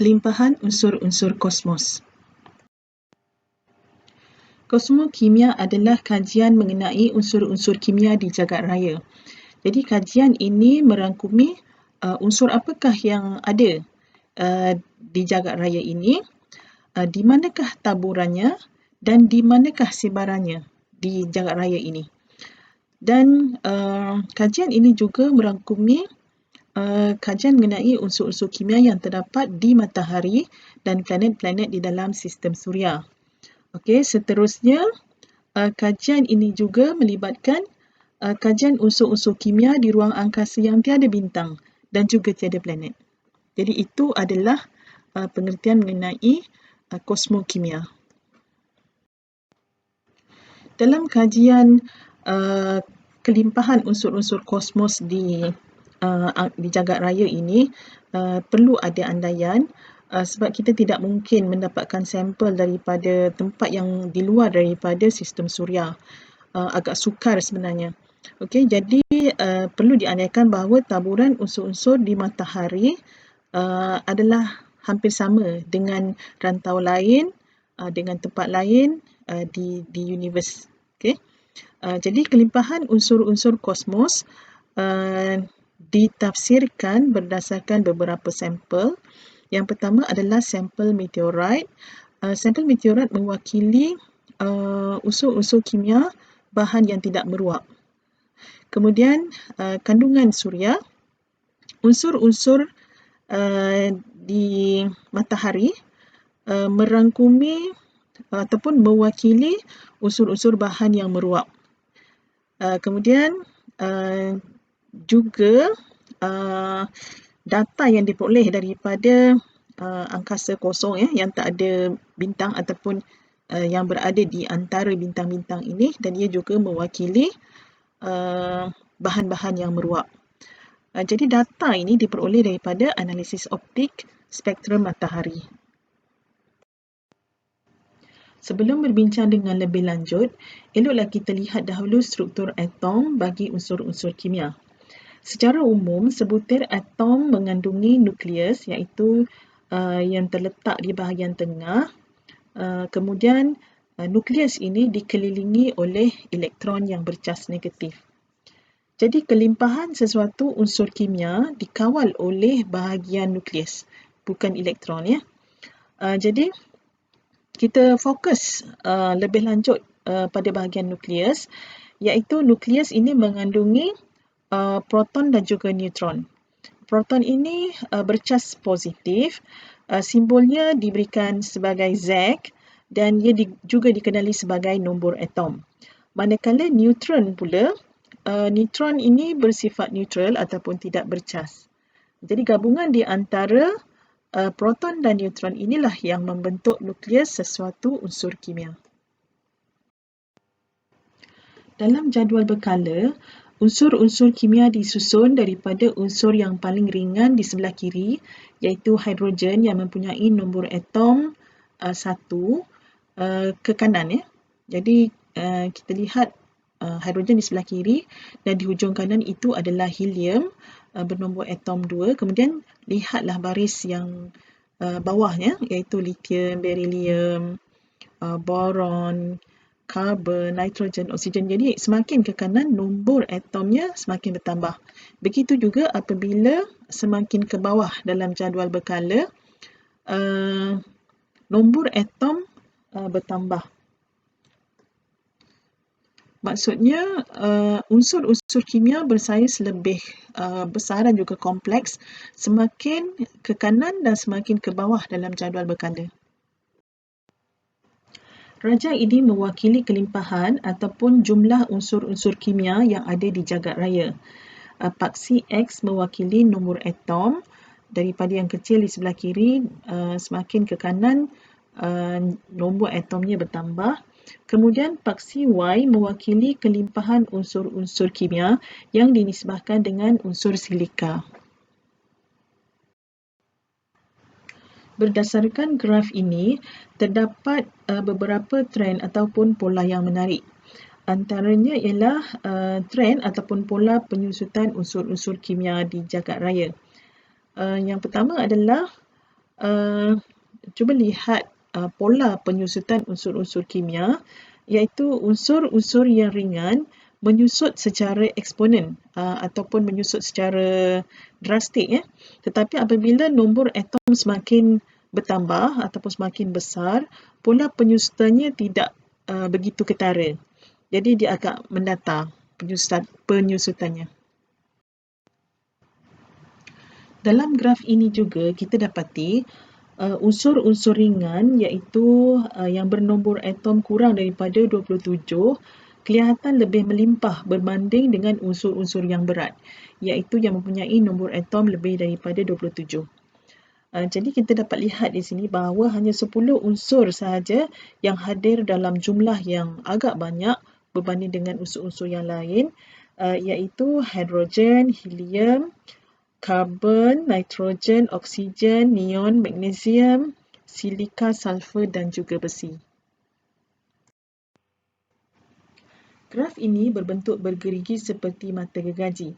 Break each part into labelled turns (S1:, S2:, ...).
S1: Kelimpahan unsur-unsur kosmos. Kosmokimia adalah kajian mengenai unsur-unsur kimia di jagat raya. Jadi kajian ini merangkumi unsur apakah yang ada di jagat raya ini, di manakah taburannya dan di manakah sebarannya di jagat raya ini. Dan kajian ini juga merangkumi kajian mengenai unsur-unsur kimia yang terdapat di matahari dan planet-planet di dalam sistem suria. Okey, seterusnya kajian ini juga melibatkan kajian unsur-unsur kimia di ruang angkasa yang tiada bintang dan juga tiada planet. Jadi itu adalah pengertian mengenai kosmokimia. Dalam kajian kelimpahan unsur-unsur kosmos di jagat raya ini, perlu ada andaian sebab kita tidak mungkin mendapatkan sampel daripada tempat yang di luar daripada sistem suria. Agak sukar sebenarnya. Okey, jadi perlu diandaikan bahawa taburan unsur-unsur di matahari adalah hampir sama dengan rantau lain, dengan tempat lain di universe. Okey. Jadi kelimpahan unsur-unsur kosmos ditafsirkan berdasarkan beberapa sampel. Yang pertama adalah sampel meteorit. Sampel meteorit mewakili unsur-unsur kimia bahan yang tidak meruap. Kemudian kandungan suria, unsur-unsur di matahari merangkumi ataupun mewakili unsur-unsur bahan yang meruap. Kemudian juga data yang diperoleh daripada angkasa kosong yang tak ada bintang ataupun yang berada di antara bintang-bintang ini, dan ia juga mewakili bahan-bahan yang meruap. Jadi data ini diperoleh daripada analisis optik spektrum matahari. Sebelum berbincang dengan lebih lanjut, eloklah kita lihat dahulu struktur atom bagi unsur-unsur kimia. Secara umum, sebutir atom mengandungi nukleus iaitu yang terletak di bahagian tengah. Kemudian nukleus ini dikelilingi oleh elektron yang bercas negatif. Jadi kelimpahan sesuatu unsur kimia dikawal oleh bahagian nukleus, bukan elektron ya. Jadi kita fokus lebih lanjut pada bahagian nukleus, iaitu nukleus ini mengandungi proton dan juga neutron. Proton ini bercas positif, simbolnya diberikan sebagai Z dan ia juga dikenali sebagai nombor atom. Manakala neutron pula, neutron ini bersifat neutral ataupun tidak bercas. Jadi gabungan di antara proton dan neutron inilah yang membentuk nukleus sesuatu unsur kimia. Dalam jadual berkala, unsur-unsur kimia disusun daripada unsur yang paling ringan di sebelah kiri, iaitu hidrogen yang mempunyai nombor atom 1 ke kanan ya. Jadi kita lihat hidrogen di sebelah kiri dan di hujung kanan itu adalah helium bernombor atom 2. Kemudian lihatlah baris yang bawahnya, iaitu lithium, beryllium, boron, karbon, nitrogen, oksigen. Jadi semakin ke kanan, nombor atomnya semakin bertambah. Begitu juga apabila semakin ke bawah dalam jadual berkala, nombor atom bertambah. Maksudnya unsur-unsur kimia bersaiz lebih besar dan juga kompleks semakin ke kanan dan semakin ke bawah dalam jadual berkala. Rajah ini mewakili kelimpahan ataupun jumlah unsur-unsur kimia yang ada di jagat raya. Paksi X mewakili nombor atom, daripada yang kecil di sebelah kiri semakin ke kanan nombor atomnya bertambah. Kemudian paksi Y mewakili kelimpahan unsur-unsur kimia yang dinisbahkan dengan unsur silika. Berdasarkan graf ini, terdapat beberapa trend ataupun pola yang menarik. Antaranya ialah trend ataupun pola penyusutan unsur-unsur kimia di jagat raya. Yang pertama adalah cuba lihat pola penyusutan unsur-unsur kimia, iaitu unsur-unsur yang ringan menyusut secara eksponen ataupun menyusut secara drastik ya. Tetapi apabila nombor atom semakin bertambah ataupun semakin besar, pola penyusutannya tidak begitu ketara. Jadi dia agak mendatar penyusutannya. Dalam graf ini juga kita dapati unsur-unsur ringan iaitu yang bernombor atom kurang daripada 27 kelihatan lebih melimpah berbanding dengan unsur-unsur yang berat iaitu yang mempunyai nombor atom lebih daripada 27. Jadi kita dapat lihat di sini bahawa hanya 10 unsur sahaja yang hadir dalam jumlah yang agak banyak berbanding dengan unsur-unsur yang lain iaitu hidrogen, helium, karbon, nitrogen, oksigen, neon, magnesium, silika, sulfur dan juga besi. Graf ini berbentuk bergerigi seperti mata gergaji.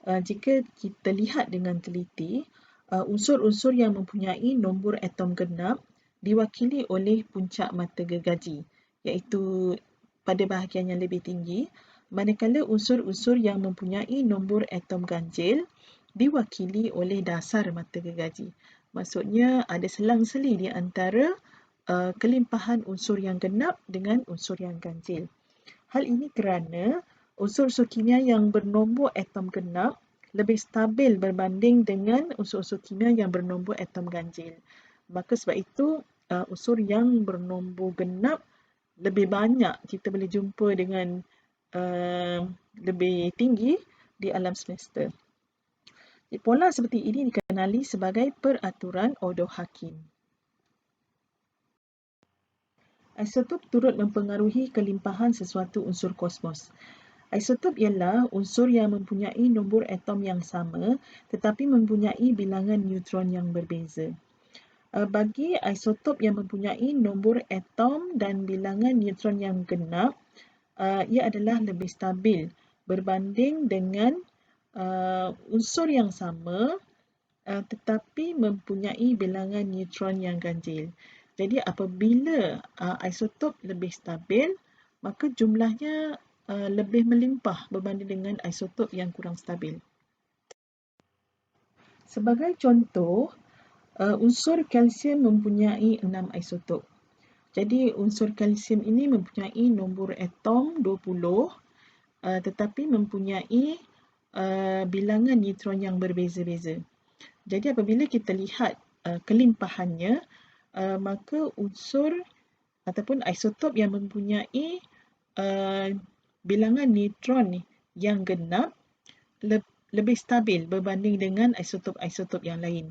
S1: Jika kita lihat dengan teliti, unsur-unsur yang mempunyai nombor atom genap diwakili oleh puncak mata gergaji, iaitu pada bahagian yang lebih tinggi, manakala unsur-unsur yang mempunyai nombor atom ganjil diwakili oleh dasar mata gergaji. Maksudnya ada selang-seli di antara kelimpahan unsur yang genap dengan unsur yang ganjil. Hal ini kerana unsur-unsur kimia yang bernombor atom genap lebih stabil berbanding dengan unsur-unsur kimia yang bernombor atom ganjil. Maka sebab itu unsur yang bernombor genap lebih banyak kita boleh jumpa dengan lebih tinggi di alam semesta. Pola seperti ini dikenali sebagai peraturan Odom-Hakim. Isotop turut mempengaruhi kelimpahan sesuatu unsur kosmos. Isotop ialah unsur yang mempunyai nombor atom yang sama tetapi mempunyai bilangan neutron yang berbeza. Bagi isotop yang mempunyai nombor atom dan bilangan neutron yang genap, ia adalah lebih stabil berbanding dengan unsur yang sama tetapi mempunyai bilangan neutron yang ganjil. Jadi apabila isotop lebih stabil, maka jumlahnya lebih melimpah berbanding dengan isotop yang kurang stabil. Sebagai contoh, unsur kalsium mempunyai 6 isotop. Jadi unsur kalsium ini mempunyai nombor atom 20 tetapi mempunyai bilangan neutron yang berbeza-beza. Jadi apabila kita lihat kelimpahannya, maka unsur ataupun isotop yang mempunyai bilangan neutron yang genap lebih stabil berbanding dengan isotop-isotop yang lain.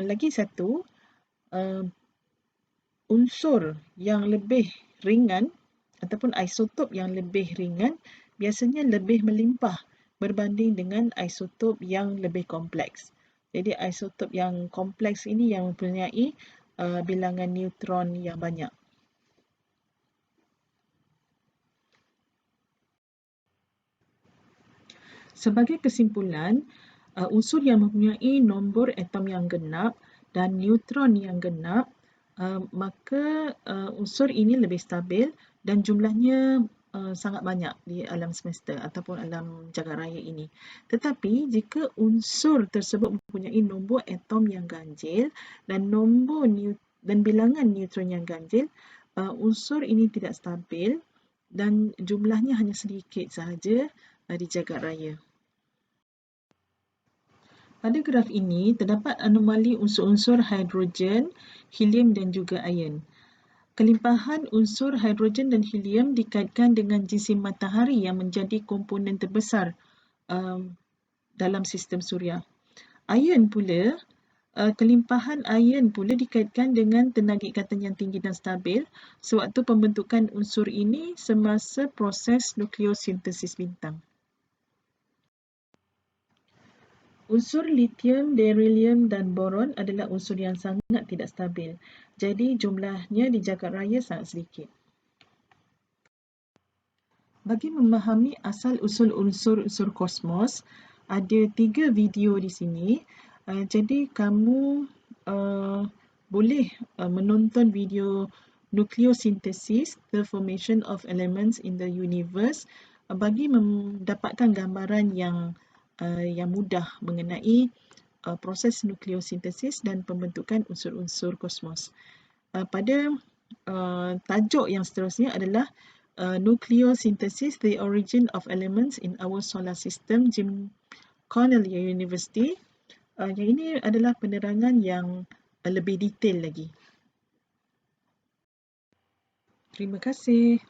S1: Lagi satu, unsur yang lebih ringan ataupun isotop yang lebih ringan biasanya lebih melimpah berbanding dengan isotop yang lebih kompleks. Jadi isotop yang kompleks ini yang mempunyai bilangan neutron yang banyak. Sebagai kesimpulan, unsur yang mempunyai nombor atom yang genap dan neutron yang genap, maka unsur ini lebih stabil dan jumlahnya sangat banyak di alam semesta ataupun alam jagat raya ini. Tetapi jika unsur tersebut mempunyai nombor atom yang ganjil dan bilangan neutron yang ganjil, unsur ini tidak stabil dan jumlahnya hanya sedikit sahaja di jagat raya. Pada graf ini, terdapat anomali unsur-unsur hidrogen, helium dan juga ion. Kelimpahan unsur hidrogen dan helium dikaitkan dengan jisim matahari yang menjadi komponen terbesar dalam sistem suria. Ion pula, kelimpahan ion pula dikaitkan dengan tenaga ikatan yang tinggi dan stabil sewaktu pembentukan unsur ini semasa proses nukleosintesis bintang. Unsur lithium, beryllium dan boron adalah unsur yang sangat tidak stabil. Jadi jumlahnya di jagat raya sangat sedikit. Bagi memahami asal-usul unsur-unsur kosmos, ada 3 video di sini. Jadi kamu boleh menonton video nucleosynthesis, the formation of elements in the universe, bagi mendapatkan gambaran yang mudah mengenai proses nucleosynthesis dan pembentukan unsur-unsur kosmos. Pada tajuk yang seterusnya adalah Nucleosynthesis, the Origin of Elements in Our Solar System, Jim Cornell University. Yang ini adalah penerangan yang lebih detail lagi. Terima kasih.